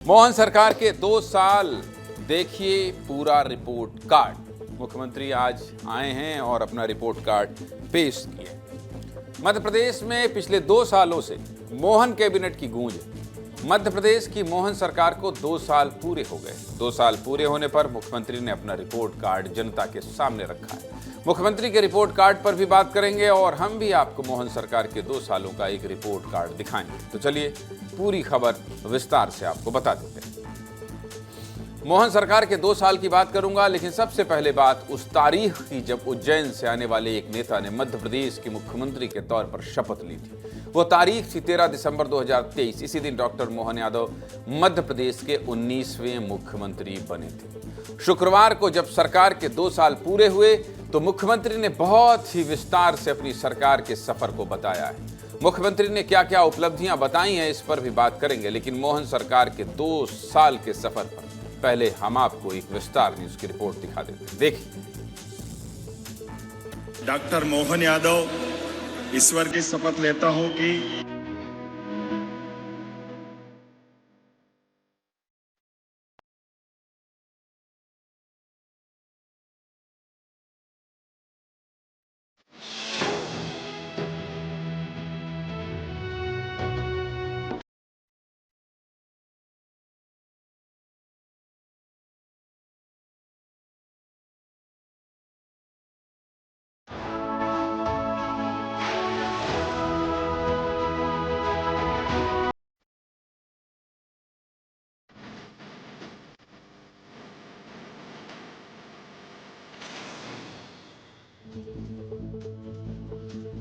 मोहन सरकार के 2 साल देखिए पूरा रिपोर्ट कार्ड। मुख्यमंत्री आज आए हैं और अपना रिपोर्ट कार्ड पेश किए। मध्य प्रदेश में पिछले 2 सालों से मोहन कैबिनेट की गूंज है। मध्य प्रदेश की मोहन सरकार को 2 साल पूरे हो गए। 2 साल पूरे होने पर मुख्यमंत्री ने अपना रिपोर्ट कार्ड जनता के सामने रखा है। मुख्यमंत्री के रिपोर्ट कार्ड पर भी बात करेंगे और हम भी आपको मोहन सरकार के 2 सालों का एक रिपोर्ट कार्ड दिखाएंगे। तो चलिए पूरी खबर विस्तार से आपको बता देते हैं। मोहन सरकार के 2 साल की बात करूंगा, लेकिन सबसे पहले बात उस तारीख की जब उज्जैन से आने वाले एक नेता ने मध्य प्रदेश के मुख्यमंत्री के तौर पर शपथ ली थी। वो तारीख थी 13 दिसंबर 2023। इसी दिन डॉक्टर मोहन यादव मध्य प्रदेश के 19वें मुख्यमंत्री बने थे। शुक्रवार को जब सरकार के 2 साल पूरे हुए तो मुख्यमंत्री ने बहुत ही विस्तार से अपनी सरकार के सफर को बताया है। मुख्यमंत्री ने क्या क्या उपलब्धियां बताई हैं इस पर भी बात करेंगे, लेकिन मोहन सरकार के 2 साल के सफर पर पहले हम आपको एक विस्तार न्यूज की रिपोर्ट दिखा देते हैं। देखिए। डॉक्टर मोहन यादव ईश्वर की शपथ लेता हूं कि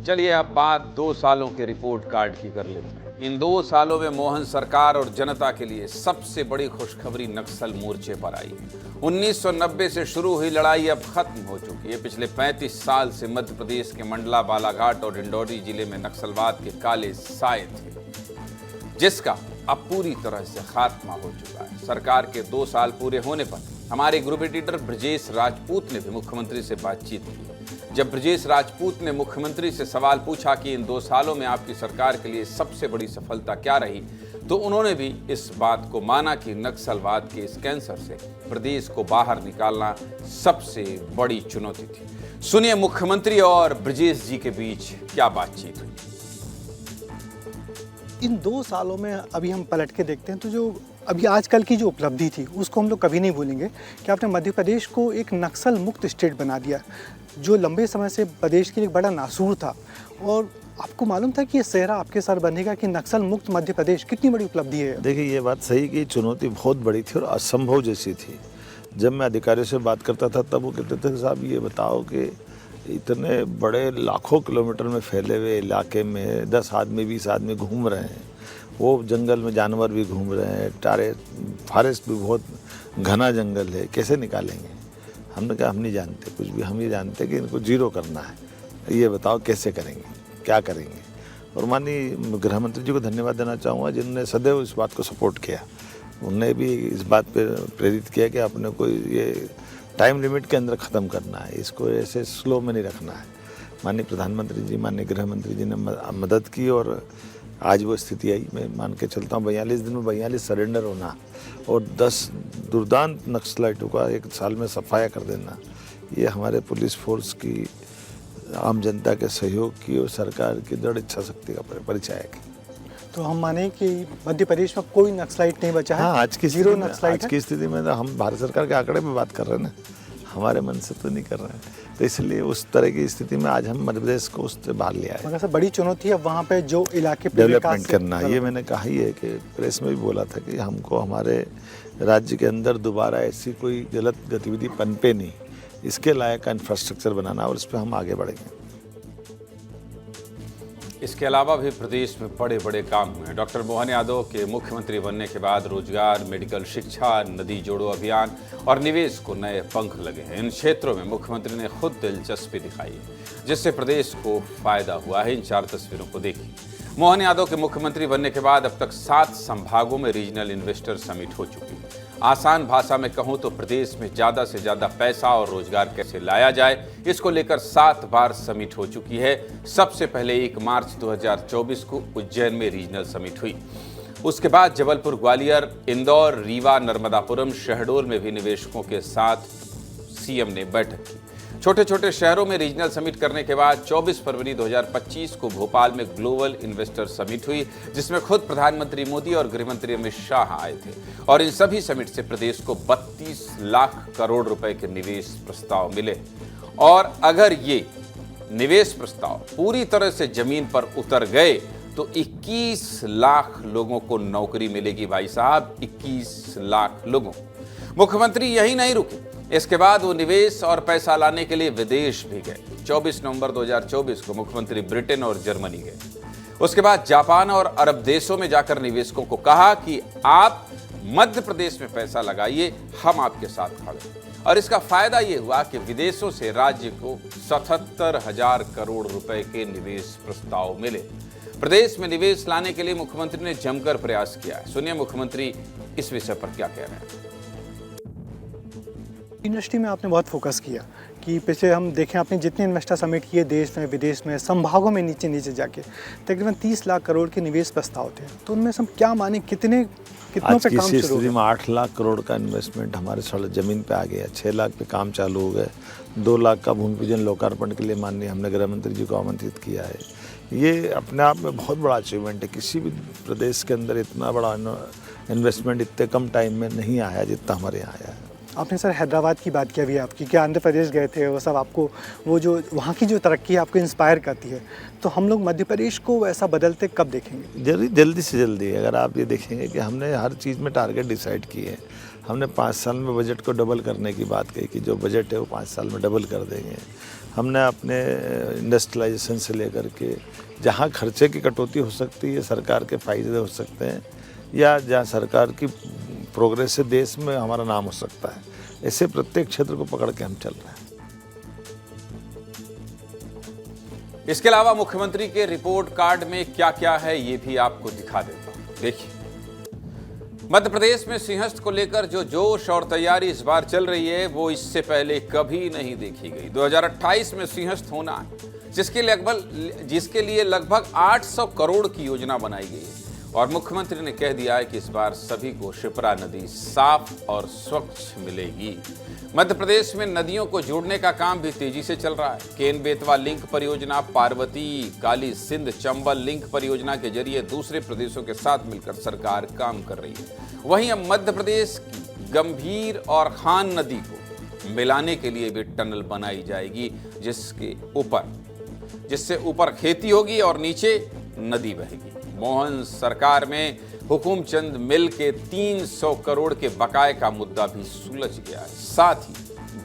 चलिए अब बात 2 सालों के रिपोर्ट कार्ड की कर लेते हैं। इन 2 सालों में मोहन सरकार और जनता के लिए सबसे बड़ी खुशखबरी नक्सल मोर्चे पर आई है। 1990 से शुरू हुई लड़ाई अब खत्म हो चुकी है। पिछले 35 साल से मध्य प्रदेश के मंडला, बालाघाट और डिंडौरी जिले में नक्सलवाद के काले साए थे, जिसका अब पूरी तरह से खात्मा हो चुका है। सरकार के 2 साल पूरे होने पर हमारे ग्रुप एडिटर ब्रजेश राजपूत ने भी मुख्यमंत्री से बातचीत की। जब ब्रजेश राजपूत ने मुख्यमंत्री से सवाल पूछा कि इन 2 सालों में आपकी सरकार के लिए सबसे बड़ी सफलता क्या रही, तो उन्होंने भी इस बात को माना कि नक्सलवाद के इस कैंसर से प्रदेश को बाहर निकालना सबसे बड़ी चुनौती थी। सुनिए मुख्यमंत्री और ब्रजेश जी के बीच क्या बातचीत हुई। इन 2 सालों में अभी हम पलट के देखते हैं तो जो अभी आजकल की जो उपलब्धि थी उसको हम लोग कभी नहीं भूलेंगे कि आपने मध्य प्रदेश को एक नक्सल मुक्त स्टेट बना दिया, जो लंबे समय से प्रदेश के लिए एक बड़ा नासूर था। और आपको मालूम था कि ये सेहरा आपके सर बनेगा कि नक्सल मुक्त मध्य प्रदेश कितनी बड़ी उपलब्धि है। देखिए ये बात सही कि चुनौती बहुत बड़ी थी और असंभव जैसी थी। जब मैं अधिकारियों से बात करता था तब वो कहते थे साहब ये बताओ कि इतने बड़े लाखों किलोमीटर में फैले हुए इलाके में 10 आदमी 20 आदमी घूम रहे हैं, वो जंगल में जानवर भी घूम रहे हैं, फॉरेस्ट भी बहुत घना जंगल है, कैसे निकालेंगे? हमने कहा हम नहीं जानते कुछ भी, हम ये जानते कि इनको जीरो करना है। ये बताओ कैसे करेंगे, क्या करेंगे? और माननीय गृह मंत्री जी को धन्यवाद देना चाहूँगा जिन्होंने सदैव इस बात को सपोर्ट किया। उनने भी इस बात पर प्रेरित किया कि अपने को ये टाइम लिमिट के अंदर ख़त्म करना है, इसको ऐसे स्लो में नहीं रखना है। माननीय प्रधानमंत्री जी, माननीय गृह मंत्री जी ने मदद की और आज वो स्थिति आई। मैं मान के चलता हूँ 42 दिन में 42 सरेंडर होना और 10 दुर्दांत नक्सलाइटों का 1 साल में सफाया कर देना, ये हमारे पुलिस फोर्स की, आम जनता के सहयोग की और सरकार की दृढ़ इच्छा शक्ति का परिचायक है। तो हम माने कि मध्य प्रदेश में कोई नक्सलाइट नहीं बचा है। हाँ, आज की जीरो नक्सलाइट आज की स्थिति में तो हम भारत सरकार के आंकड़े में बात कर रहे हैं ना, हमारे मन से तो नहीं कर रहे हैं। तो इसलिए उस तरह की स्थिति में आज हम मध्य प्रदेश को उससे बाहर ले आए। मगर सर बड़ी चुनौती है वहाँ पे जो इलाके डेवलपमेंट करना। ये मैंने कहा ही है कि प्रेस में भी बोला था कि हमको हमारे राज्य के अंदर दोबारा ऐसी कोई गलत गतिविधि पनपे नहीं, इसके लायक का इंफ्रास्ट्रक्चर बनाना और इस पर हम आगे बढ़ेंगे। इसके अलावा भी प्रदेश में बड़े बड़े काम हुए हैं। डॉक्टर मोहन यादव के मुख्यमंत्री बनने के बाद रोजगार, मेडिकल शिक्षा, नदी जोड़ो अभियान और निवेश को नए पंख लगे हैं। इन क्षेत्रों में मुख्यमंत्री ने खुद दिलचस्पी दिखाई है, जिससे प्रदेश को फायदा हुआ है। इन 4 तस्वीरों को देखिए। मोहन यादव के मुख्यमंत्री बनने के बाद अब तक 7 संभागों में रीजनल इन्वेस्टर समिट हो चुकी है। आसान भाषा में कहूं तो प्रदेश में ज़्यादा से ज़्यादा पैसा और रोजगार कैसे लाया जाए, इसको लेकर 7 बार समिट हो चुकी है। सबसे पहले 1 मार्च 2024 को उज्जैन में रीजनल समिट हुई। उसके बाद जबलपुर, ग्वालियर, इंदौर, रीवा, नर्मदापुरम, शहडोल में भी निवेशकों के साथ सीएम ने बैठक की। छोटे छोटे शहरों में रीजनल समिट करने के बाद 24 फरवरी 2025 को भोपाल में ग्लोबल इन्वेस्टर समिट हुई, जिसमें खुद प्रधानमंत्री मोदी और गृहमंत्री अमित शाह आए थे। और इन सभी समिट से प्रदेश को 32 लाख करोड़ रुपए के निवेश प्रस्ताव मिले। और अगर ये निवेश प्रस्ताव पूरी तरह से जमीन पर उतर गए तो 21 लाख लोगों को नौकरी मिलेगी। भाई साहब, 21 लाख लोगों। मुख्यमंत्री यही नहीं रुके, इसके बाद वो निवेश और पैसा लाने के लिए विदेश भी गए। 24 नवंबर 2024 को मुख्यमंत्री ब्रिटेन और जर्मनी गए। उसके बाद जापान और अरब देशों में जाकर निवेशकों को कहा कि आप मध्य प्रदेश में पैसा लगाइए, हम आपके साथ खड़े हैं। और इसका फायदा ये हुआ कि विदेशों से राज्य को 77,000 करोड़ रुपए के निवेश प्रस्ताव मिले। प्रदेश में निवेश लाने के लिए मुख्यमंत्री ने जमकर प्रयास किया है। सुनिए मुख्यमंत्री इस विषय पर क्या कह रहे हैं। इंडस्ट्री में आपने बहुत फोकस किया कि पिछले हम देखें आपने जितने इन्वेस्टर समिट किए देश में विदेश में संभागों में नीचे नीचे जाके तकरीबन 30 लाख करोड़ के निवेश प्रस्ताव थे। तो उनमें से हम क्या माने कितनों पे काम शुरू हो गया? में 8 लाख करोड़ का इन्वेस्टमेंट हमारे सड़क जमीन पे आ गया, 6 लाख पे काम चालू हो गए, 2 लाख का भूमि पूजन लोकार्पण के लिए माननीय हमने गृह मंत्री जी को आमंत्रित किया है। ये अपने आप में बहुत बड़ा अचीवमेंट है। किसी भी प्रदेश के अंदर इतना बड़ा इन्वेस्टमेंट इतने कम टाइम में नहीं आया जितना हमारे यहाँ आया है। आपने सर हैदराबाद की बात की अभी आपकी कि आंध्र प्रदेश गए थे, वो सब आपको वो जो वहाँ की जो तरक्की है आपको इंस्पायर करती है। तो हम लोग मध्य प्रदेश को ऐसा बदलते कब देखेंगे? जल्दी से जल्दी। अगर आप ये देखेंगे कि हमने हर चीज़ में टारगेट डिसाइड किए हैं। हमने 5 साल में बजट को डबल करने की बात कही कि जो बजट है वो 5 साल में डबल कर देंगे। हमने अपने इंडस्ट्रियलाइजेशन से लेकर के जहाँ खर्चे की कटौती हो सकती है, सरकार के फायदे हो सकते हैं, या जहाँ सरकार की प्रोग्रेस से देश में हमारा नाम हो सकता है, ऐसे प्रत्येक क्षेत्र को पकड़ के हम चल रहे हैं। इसके अलावा मुख्यमंत्री के रिपोर्ट कार्ड में क्या क्या है ये भी आपको दिखा देता हूं। देखिए, मध्य प्रदेश में सिंहस्थ को लेकर जो जोश और तैयारी इस बार चल रही है वो इससे पहले कभी नहीं देखी गई। 2028 में सिंहस्थ होना है, जिसके लिए लगभग 800 करोड़ की योजना बनाई गई है। और मुख्यमंत्री ने कह दिया है कि इस बार सभी को शिप्रा नदी साफ और स्वच्छ मिलेगी। मध्य प्रदेश में नदियों को जोड़ने का काम भी तेजी से चल रहा है। केन बेतवा लिंक परियोजना, पार्वती, काली सिंध, चंबल लिंक परियोजना के जरिए दूसरे प्रदेशों के साथ मिलकर सरकार काम कर रही है। वहीं अब मध्य प्रदेश की गंभीर और खान नदी को मिलाने के लिए भी टनल बनाई जाएगी, जिससे ऊपर खेती होगी और नीचे नदी बहेगी। मोहन सरकार में हुकुमचंद मिल के 300 करोड़ के बकाये का मुद्दा भी सुलझ गया है। साथ ही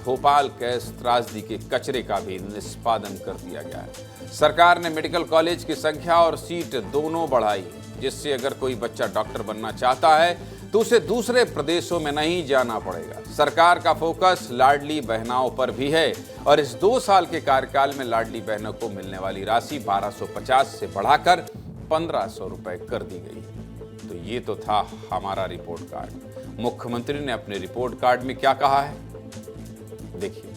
भोपाल गैस त्रासदी के कचरे का भी निष्पादन कर दिया गया है। सरकार ने मेडिकल कॉलेज की संख्या और सीट दोनों बढ़ाई, जिससे अगर कोई बच्चा डॉक्टर बनना चाहता है तो उसे दूसरे प्रदेशों में नहीं जाना पड़ेगा। सरकार का फोकस लाडली बहनाओं पर भी है और इस 2 साल के कार्यकाल में लाडली बहनों को मिलने वाली राशि 1250 से बढ़ाकर 1500 रुपए कर दी गई। तो ये तो था हमारा रिपोर्ट कार्ड। मुख्यमंत्री ने अपने रिपोर्ट कार्ड में क्या कहा है, देखिए।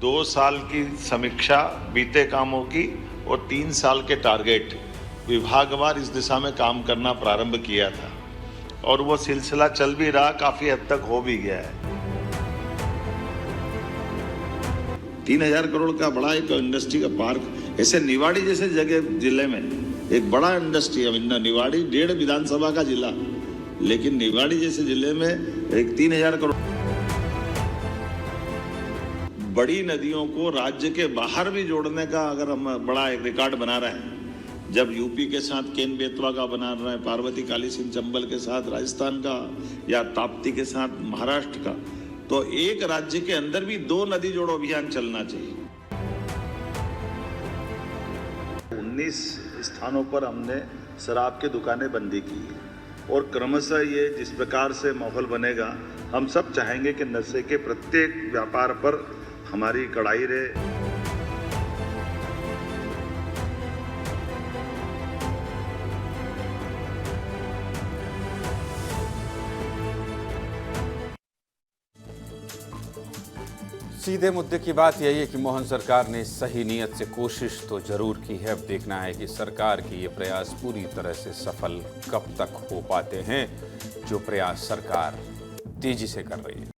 दो साल की समीक्षा बीते कामों की और 3 साल के टारगेट विभागवार इस दिशा में काम करना प्रारंभ किया था और वो सिलसिला चल भी रहा, काफी हद तक हो भी गया है। 3000 करोड़ का बड़ा एक इंडस्ट्री का पार्क, ऐसे निवाड़ी जैसे जगह जिले में एक बड़ा इंडस्ट्री है। निवाड़ी 1.5 विधानसभा का जिला, लेकिन निवाड़ी जैसे जिले में एक 3000 करोड़। बड़ी नदियों को राज्य के बाहर भी जोड़ने का अगर हम बड़ा एक रिकॉर्ड बना रहे हैं, जब यूपी के साथ केन बेतवा का बना रहे हैं, पार्वती, काली सिंध, चंबल के साथ राजस्थान का, या ताप्ती के साथ महाराष्ट्र का, तो एक राज्य के अंदर भी 2 नदी जोड़ो अभियान चलना चाहिए। 19 स्थानों पर हमने शराब की दुकानें बंदी की है और क्रमशः ये जिस प्रकार से माहौल बनेगा, हम सब चाहेंगे कि नशे के प्रत्येक व्यापार पर हमारी कड़ाई रहे। सीधे मुद्दे की बात यही है कि मोहन सरकार ने सही नीयत से कोशिश तो जरूर की है। अब देखना है कि सरकार के ये प्रयास पूरी तरह से सफल कब तक हो पाते हैं, जो प्रयास सरकार तेजी से कर रही है।